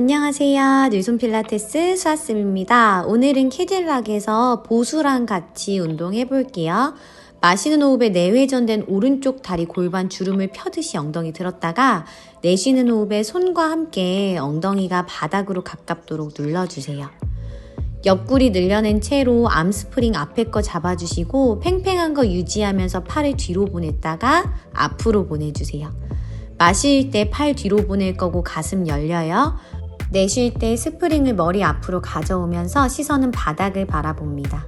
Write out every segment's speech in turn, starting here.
안녕하세요. 늘손 필라테스 수아쌤입니다. 오늘은 캐딜락에서 보수랑 같이 운동해 볼게요. 마시는 호흡에 내회전된 오른쪽 다리 골반 주름을 펴듯이 엉덩이 들었다가 내쉬는 호흡에 손과 함께 엉덩이가 바닥으로 가깝도록 눌러주세요. 옆구리 늘려낸 채로 암스프링 앞에 거 잡아주시고 팽팽한 거 유지하면서 팔을 뒤로 보냈다가 앞으로 보내주세요. 마실 때 팔 뒤로 보낼 거고 가슴 열려요. 내쉴 때 스프링을 머리 앞으로 가져오면서 시선은 바닥을 바라봅니다.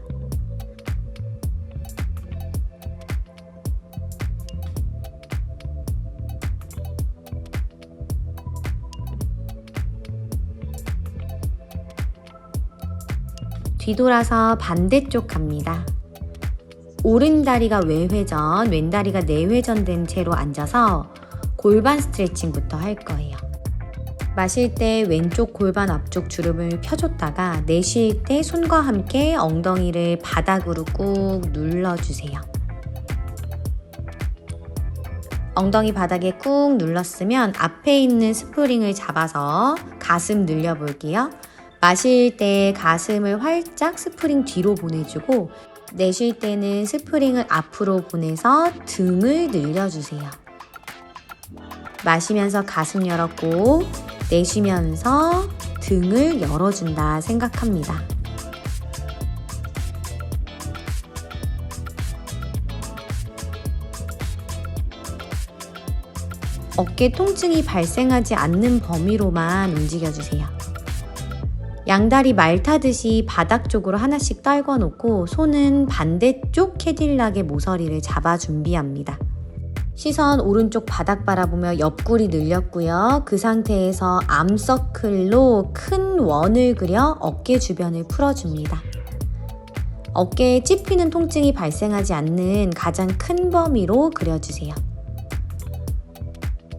뒤돌아서 반대쪽 갑니다. 오른 다리가 외회전, 왼 다리가 내회전된 채로 앉아서 골반 스트레칭부터 할 거예요. 마실 때 왼쪽 골반 앞쪽 주름을 펴줬다가 내쉴 때 손과 함께 엉덩이를 바닥으로 꾹 눌러주세요. 엉덩이 바닥에 꾹 눌렀으면 앞에 있는 스프링을 잡아서 가슴 늘려볼게요. 마실 때 가슴을 활짝 스프링 뒤로 보내주고 내쉴 때는 스프링을 앞으로 보내서 등을 늘려주세요. 마시면서 가슴 열었고 내쉬면서 등을 열어준다 생각합니다. 어깨 통증이 발생하지 않는 범위로만 움직여주세요. 양다리 말 타듯이 바닥 쪽으로 하나씩 떨궈 놓고 손은 반대쪽 캐딜락의 모서리를 잡아 준비합니다. 시선 오른쪽 바닥 바라보며 옆구리 늘렸고요. 그 상태에서 암서클로 큰 원을 그려 어깨 주변을 풀어줍니다. 어깨에 찝히는 통증이 발생하지 않는 가장 큰 범위로 그려주세요.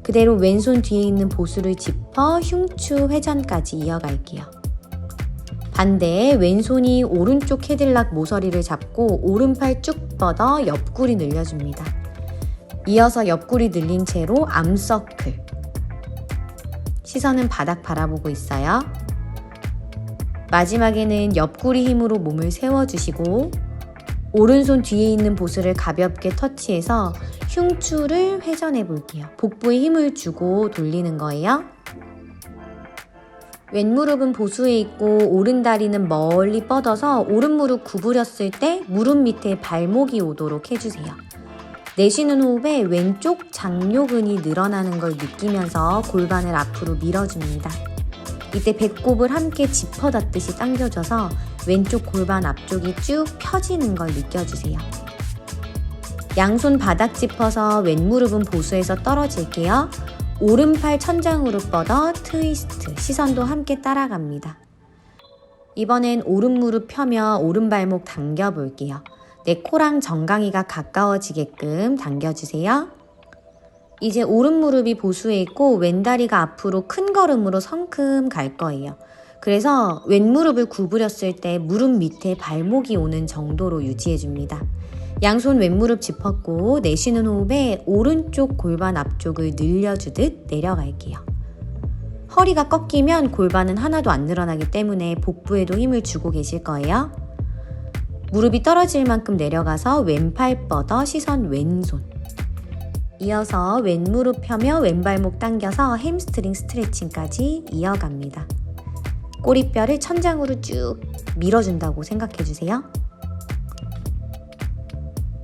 그대로 왼손 뒤에 있는 보수를 짚어 흉추 회전까지 이어갈게요. 반대 왼손이 오른쪽 캐딜락 모서리를 잡고 오른팔 쭉 뻗어 옆구리 늘려줍니다. 이어서 옆구리 늘린 채로 암서클. 시선은 바닥 바라보고 있어요. 마지막에는 옆구리 힘으로 몸을 세워주시고 오른손 뒤에 있는 보수를 가볍게 터치해서 흉추를 회전해 볼게요. 복부에 힘을 주고 돌리는 거예요. 왼 무릎은 보수에 있고 오른 다리는 멀리 뻗어서 오른 무릎 구부렸을 때 무릎 밑에 발목이 오도록 해주세요. 내쉬는 호흡에 왼쪽 장요근이 늘어나는 걸 느끼면서 골반을 앞으로 밀어줍니다. 이때 배꼽을 함께 짚어닫듯이 당겨줘서 왼쪽 골반 앞쪽이 쭉 펴지는 걸 느껴주세요. 양손 바닥 짚어서 왼 무릎은 보수에서 떨어질게요. 오른팔 천장으로 뻗어 트위스트, 시선도 함께 따라갑니다. 이번엔 오른 무릎 펴며 오른 발목 당겨볼게요. 내 코랑 정강이가 가까워지게끔 당겨주세요. 이제 오른 무릎이 보수에 있고 왼 다리가 앞으로 큰 걸음으로 성큼 갈 거예요. 그래서 왼 무릎을 구부렸을 때 무릎 밑에 발목이 오는 정도로 유지해줍니다. 양손 왼 무릎 짚었고 내쉬는 호흡에 오른쪽 골반 앞쪽을 늘려주듯 내려갈게요. 허리가 꺾이면 골반은 하나도 안 늘어나기 때문에 복부에도 힘을 주고 계실 거예요. 무릎이 떨어질 만큼 내려가서 왼팔 뻗어 시선 왼손. 이어서 왼 무릎 펴며 왼발목 당겨서 햄스트링 스트레칭까지 이어갑니다. 꼬리뼈를 천장으로 쭉 밀어준다고 생각해주세요.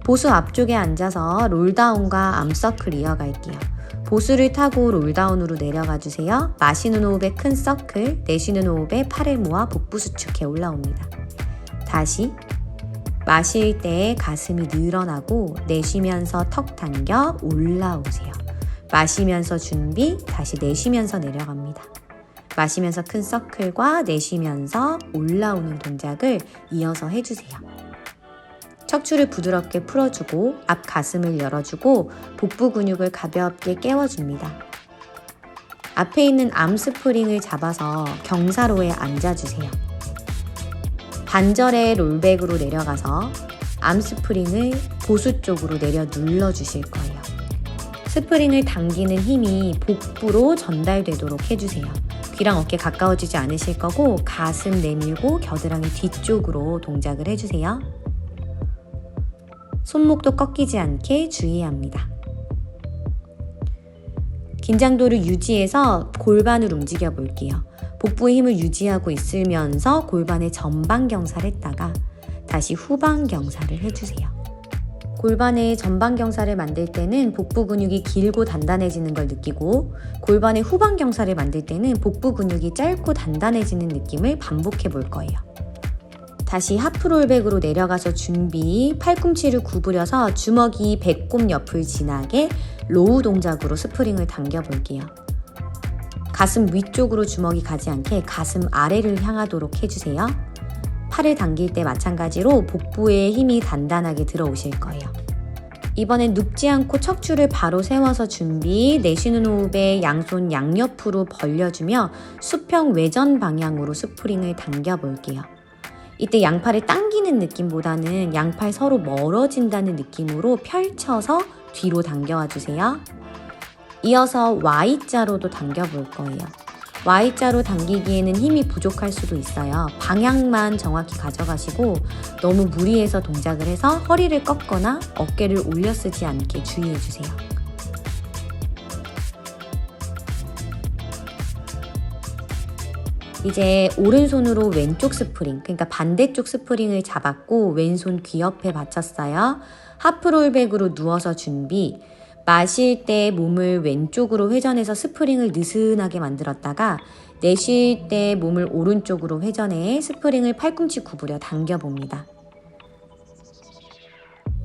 보수 앞쪽에 앉아서 롤다운과 암서클 이어갈게요. 보수를 타고 롤다운으로 내려가주세요. 마시는 호흡에 큰 서클, 내쉬는 호흡에 팔을 모아 복부 수축해 올라옵니다. 다시 마실 때 가슴이 늘어나고 내쉬면서 턱 당겨 올라오세요. 마시면서 준비, 다시 내쉬면서 내려갑니다. 마시면서 큰 서클과 내쉬면서 올라오는 동작을 이어서 해주세요. 척추를 부드럽게 풀어주고 앞 가슴을 열어주고 복부 근육을 가볍게 깨워줍니다. 앞에 있는 암스프링을 잡아서 경사로에 앉아주세요. 반절에 롤백으로 내려가서 암스프링을 보수 쪽으로 내려 눌러주실 거예요. 스프링을 당기는 힘이 복부로 전달되도록 해주세요. 귀랑 어깨 가까워지지 않으실 거고 가슴 내밀고 겨드랑이 뒤쪽으로 동작을 해주세요. 손목도 꺾이지 않게 주의해야 합니다. 긴장도를 유지해서 골반을 움직여 볼게요. 복부의 힘을 유지하고 있으면서 골반의 전방 경사를 했다가 다시 후방 경사를 해주세요. 골반의 전방 경사를 만들 때는 복부 근육이 길고 단단해지는 걸 느끼고 골반의 후방 경사를 만들 때는 복부 근육이 짧고 단단해지는 느낌을 반복해 볼 거예요. 다시 하프롤백으로 내려가서 준비. 팔꿈치를 구부려서 주먹이 배꼽 옆을 지나게 로우 동작으로 스프링을 당겨 볼게요. 가슴 위쪽으로 주먹이 가지 않게 가슴 아래를 향하도록 해주세요. 팔을 당길 때 마찬가지로 복부에 힘이 단단하게 들어오실 거예요. 이번엔 눕지 않고 척추를 바로 세워서 준비. 내쉬는 호흡에 양손 양옆으로 벌려주며 수평 외전 방향으로 스프링을 당겨 볼게요. 이때 양팔을 당기는 느낌보다는 양팔 서로 멀어진다는 느낌으로 펼쳐서 뒤로 당겨와 주세요. 이어서 Y자로도 당겨볼 거예요. Y자로 당기기에는 힘이 부족할 수도 있어요. 방향만 정확히 가져가시고 너무 무리해서 동작을 해서 허리를 꺾거나 어깨를 올려 쓰지 않게 주의해 주세요. 이제 오른손으로 왼쪽 스프링, 그러니까 반대쪽 스프링을 잡았고 왼손 귀 옆에 받쳤어요. 하프롤백으로 누워서 준비. 마실 때 몸을 왼쪽으로 회전해서 스프링을 느슨하게 만들었다가 내쉴 때 몸을 오른쪽으로 회전해 스프링을 팔꿈치 구부려 당겨봅니다.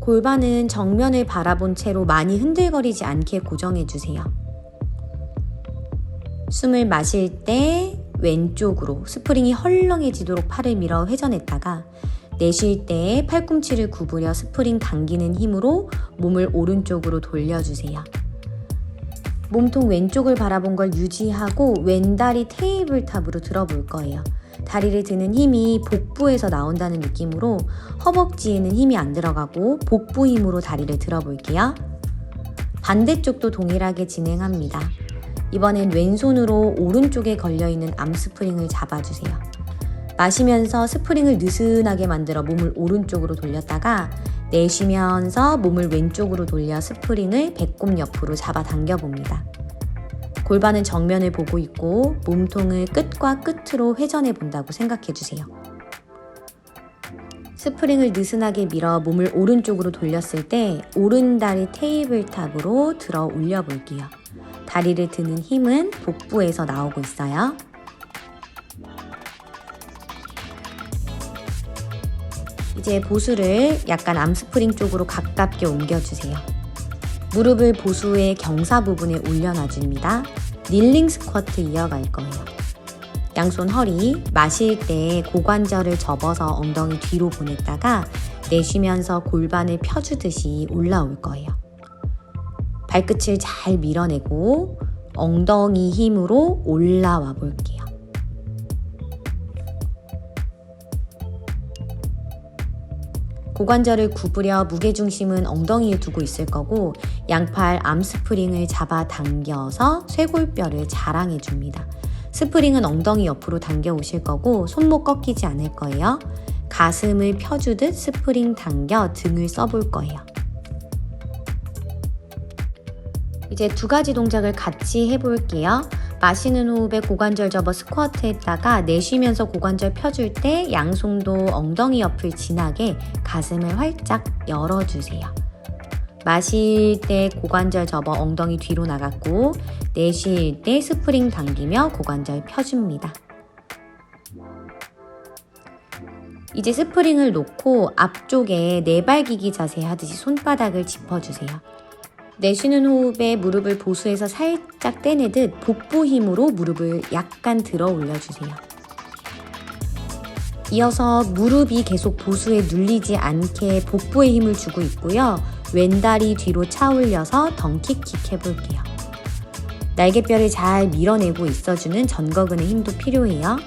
골반은 정면을 바라본 채로 많이 흔들거리지 않게 고정해주세요. 숨을 마실 때 왼쪽으로 스프링이 헐렁해지도록 팔을 밀어 회전했다가 내쉴 때 팔꿈치를 구부려 스프링 당기는 힘으로 몸을 오른쪽으로 돌려주세요. 몸통 왼쪽을 바라본 걸 유지하고 왼다리 테이블탑으로 들어볼 거예요. 다리를 드는 힘이 복부에서 나온다는 느낌으로 허벅지에는 힘이 안 들어가고 복부 힘으로 다리를 들어볼게요. 반대쪽도 동일하게 진행합니다. 이번엔 왼손으로 오른쪽에 걸려있는 암스프링을 잡아주세요. 마시면서 스프링을 느슨하게 만들어 몸을 오른쪽으로 돌렸다가 내쉬면서 몸을 왼쪽으로 돌려 스프링을 배꼽 옆으로 잡아 당겨봅니다. 골반은 정면을 보고 있고 몸통을 끝과 끝으로 회전해 본다고 생각해 주세요. 스프링을 느슨하게 밀어 몸을 오른쪽으로 돌렸을 때 오른다리 테이블탑으로 들어 올려 볼게요. 다리를 드는 힘은 복부에서 나오고 있어요. 이제 보수를 약간 암스프링 쪽으로 가깝게 옮겨주세요. 무릎을 보수의 경사 부분에 올려놔줍니다. 닐링 스쿼트 이어갈 거예요. 양손 허리, 마실 때 고관절을 접어서 엉덩이 뒤로 보냈다가 내쉬면서 골반을 펴주듯이 올라올 거예요. 발끝을 잘 밀어내고 엉덩이 힘으로 올라와 볼게요. 고관절을 구부려 무게중심은 엉덩이에 두고 있을 거고 양팔 암스프링을 잡아 당겨서 쇄골뼈를 자랑해 줍니다. 스프링은 엉덩이 옆으로 당겨 오실 거고 손목 꺾이지 않을 거예요. 가슴을 펴주듯 스프링 당겨 등을 써볼 거예요. 이제 두 가지 동작을 같이 해볼게요. 마시는 호흡에 고관절 접어 스쿼트 했다가 내쉬면서 고관절 펴줄 때 양손도 엉덩이 옆을 지나게 가슴을 활짝 열어주세요. 마실 때 고관절 접어 엉덩이 뒤로 나갔고 내쉴 때 스프링 당기며 고관절 펴줍니다. 이제 스프링을 놓고 앞쪽에 네발기기 자세 하듯이 손바닥을 짚어주세요. 내쉬는 호흡에 무릎을 보수해서 살짝 떼내듯 복부 힘으로 무릎을 약간 들어 올려주세요. 이어서 무릎이 계속 보수에 눌리지 않게 복부에 힘을 주고 있고요. 왼다리 뒤로 차 올려서 덩킥킥 해볼게요. 날개뼈를 잘 밀어내고 있어주는 전거근의 힘도 필요해요.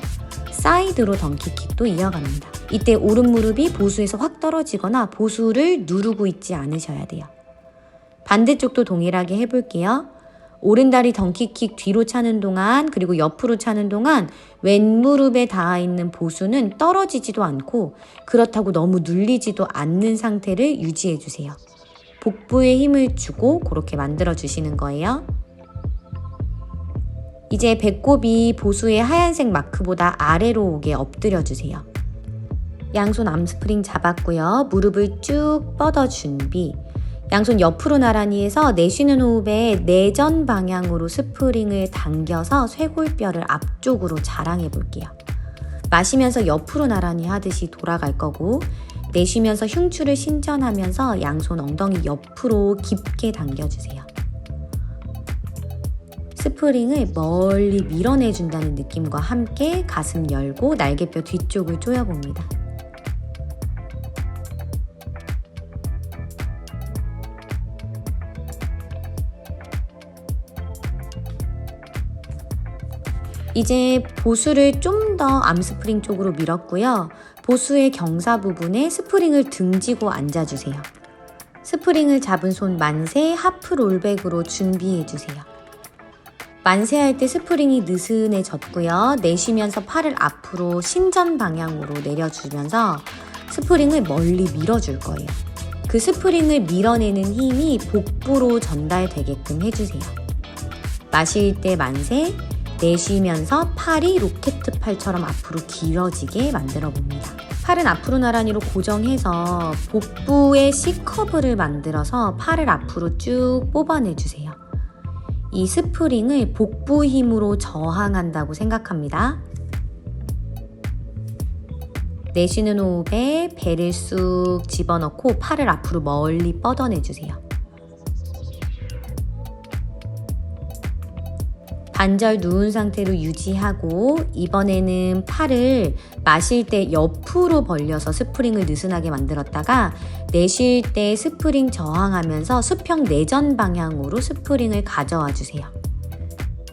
사이드로 덩킥킥도 이어갑니다. 이때 오른 무릎이 보수에서 확 떨어지거나 보수를 누르고 있지 않으셔야 돼요. 반대쪽도 동일하게 해볼게요. 오른다리 덩키킥 뒤로 차는 동안 그리고 옆으로 차는 동안 왼무릎에 닿아 있는 보수는 떨어지지도 않고 그렇다고 너무 눌리지도 않는 상태를 유지해 주세요. 복부에 힘을 주고 그렇게 만들어 주시는 거예요. 이제 배꼽이 보수의 하얀색 마크보다 아래로 오게 엎드려 주세요. 양손 암스프링 잡았고요. 무릎을 쭉 뻗어 준비. 양손 옆으로 나란히 해서 내쉬는 호흡에 내전 방향으로 스프링을 당겨서 쇄골뼈를 앞쪽으로 자랑해 볼게요. 마시면서 옆으로 나란히 하듯이 돌아갈 거고 내쉬면서 흉추를 신전하면서 양손 엉덩이 옆으로 깊게 당겨주세요. 스프링을 멀리 밀어내준다는 느낌과 함께 가슴 열고 날개뼈 뒤쪽을 조여봅니다. 이제 보수를 좀 더 암스프링 쪽으로 밀었고요. 보수의 경사 부분에 스프링을 등지고 앉아주세요. 스프링을 잡은 손 만세, 하프 롤백으로 준비해주세요. 만세할 때 스프링이 느슨해졌고요. 내쉬면서 팔을 앞으로 신전 방향으로 내려주면서 스프링을 멀리 밀어줄 거예요. 그 스프링을 밀어내는 힘이 복부로 전달되게끔 해주세요. 마실 때 만세, 내쉬면서 팔이 로켓 팔처럼 앞으로 길어지게 만들어 봅니다. 팔은 앞으로 나란히로 고정해서 복부에 C커브를 만들어서 팔을 앞으로 쭉 뽑아내주세요. 이 스프링을 복부 힘으로 저항한다고 생각합니다. 내쉬는 호흡에 배를 쑥 집어넣고 팔을 앞으로 멀리 뻗어내주세요. 관절 누운 상태로 유지하고 이번에는 팔을 마실 때 옆으로 벌려서 스프링을 느슨하게 만들었다가 내쉴 때 스프링 저항하면서 수평 내전 방향으로 스프링을 가져와 주세요.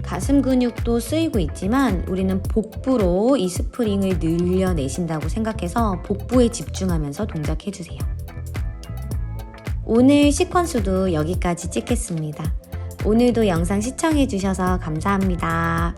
가슴 근육도 쓰이고 있지만 우리는 복부로 이 스프링을 늘려내신다고 생각해서 복부에 집중하면서 동작해주세요. 오늘 시퀀스도 여기까지 찍겠습니다. 오늘도 영상 시청해주셔서 감사합니다.